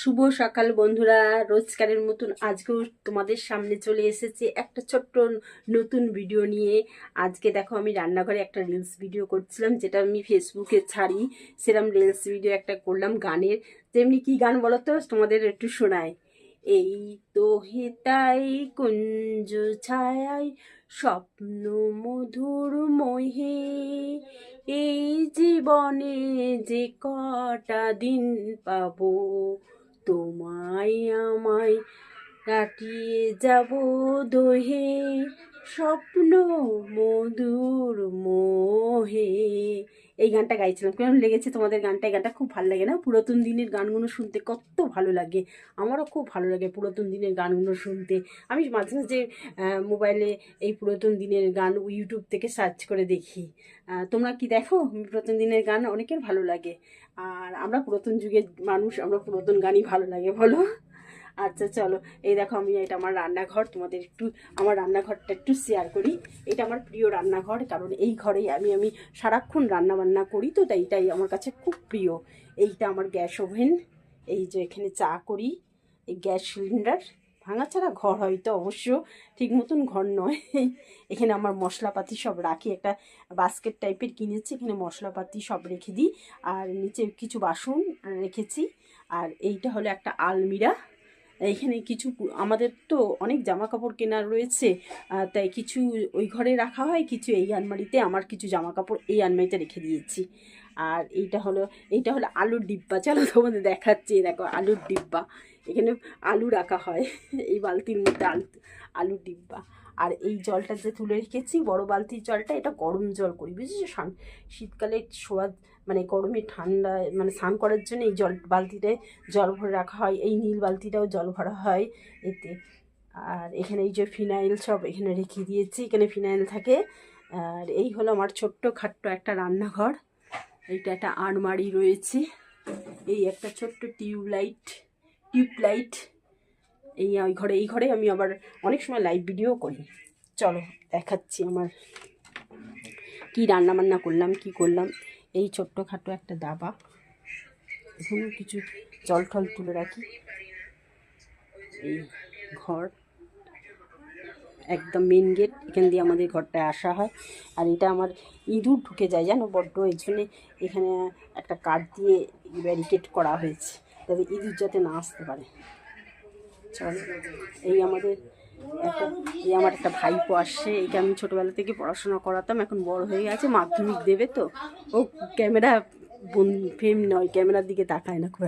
শুভ সকাল বন্ধুরা, রোজকারের মতন আজকেও তোমাদের সামনে চলে এসেছি একটা ছোট্ট নতুন ভিডিও নিয়ে। আজকে দেখো আমি রান্নাঘরে একটা রিলস ভিডিও করছিলাম, যেটা আমি ফেসবুকে ছাড়ি। সেরকম রিলস ভিডিও একটা করলাম গানের। তেমনি কি গান বলো তো, তোমাদের একটু শোনায়। এই তো হেতাই কুঞ্জ ছায়ায় স্বপ্ন মধুর মোহে, এই জীবনে যে কটা দিন পাবো, তোমায় আমায় কাটিয়ে যাব দোহে, স্বপ্ন মধুর মোহে। এই গানটা গাইছিলাম, কেমন লেগেছে তোমাদের গানটা? এই গানটা খুব ভালো লাগে না? পুরাতন দিনের গানগুলো শুনতে কত ভালো লাগে। আমারও খুব ভালো লাগে পুরাতন দিনের গানগুলো শুনতে। আমি মাঝে মাঝে মোবাইলে এই পুরাতন দিনের গান ইউটিউব থেকে সার্চ করে দেখি। তোমরা কি দেখো পুরাতন দিনের গান? অনেকের ভালো লাগে। আর আমরা পুরাতন যুগের মানুষ, আমরা পুরাতন গানই ভালো লাগে, বলো? আচ্ছা চলো, এই দেখো আমি, এটা আমার রান্নাঘর, তোমাদের একটু আমার রান্নাঘরটা একটু শেয়ার করি। এটা আমার প্রিয় রান্নাঘর, কারণ এই ঘরেই আমি সারাক্ষণ রান্না বান্না করি, তো তাই এটাই আমার কাছে খুব প্রিয়। এইটা আমার গ্যাস ওভেন, এই যে এখানে চা করি, এই গ্যাস সিলিন্ডার। ভাঙাচারা ঘর হয়তো, অবশ্য ঠিক মতন ঘর নয়। এখানে আমার মশলাপাতি সব রাখি, একটা বাস্কেট টাইপের কিনেছি, এখানে মশলাপাতি সব রেখে দিই। আর নিচে কিছু বাসন রেখেছি। আর এইটা হলো একটা আলমিরা। এখানে কিছু আমাদের তো অনেক জামা কাপড় কেনার রয়েছে, তাই কিছু ওই ঘরে রাখা হয়, কিছু এই আলমারিতে। আমার কিছু জামা কাপড় এই আলমারিতে রেখে দিয়েছি। আর এইটা হলো আলুর ডিব্বা। চলো তোমাদের দেখাচ্ছি, দেখো আলুর ডিব্বা। এখানে আলু রাখা হয় এই বালতির মধ্যে, আলুর ডিব্বা। আর এই জলটা যে তুলে রেখেছি, বড় বালতির জলটা, এটা গরম জল করি, বুঝেছো? শীতকালে শোয়া মানে গরমে ঠান্ডা মানে স্নান করার জন্য এই বালতিতে জল ভরে রাখা হয়। এই নীল বালতিটাও জল ভরা হয় এতে। আর এখানে এই যে ফিনাইল সব এখানে রেখে দিয়েছি, এখানে ফিনাইল থাকে। আর এই হলো আমার ছোট্ট খাট্ট একটা রান্নাঘর। এইটা একটা আলমারি রয়েছে, এই একটা ছোট্ট টিউবলাইট। এই ঘরে আমি আবার অনেক সময় লাইভ ভিডিও করি। চলো দেখাচ্ছি আমার কি রান্না বান্না করলাম, কি করলাম। এই ছোট্টখাটো একটা দাবা, এখানেও কিছু জল টল তুলে রাখি। এই ঘর একদম মেন গেট, এখান দিয়ে আমাদের ঘরটায় আসা হয়। আর এটা আমার ইঁদুর ঢুকে যায় জানো বড্ড, এই জন্যে এখানে একটা কাঠ দিয়ে ব্যারিকেড করা হয়েছে, যাতে ইঁদুর যাতে না আসতে পারে। চলো, এই আমার একটা ভাইপো আসছে, এইটা আমি ছোটোবেলা থেকে পড়াশোনা করাতাম, এখন বড় হয়ে গেছে, মাধ্যমিক দেবে তো। ও ক্যামেরা ফ্রেম নয়, ক্যামেরার দিকে তাকায় না খুব।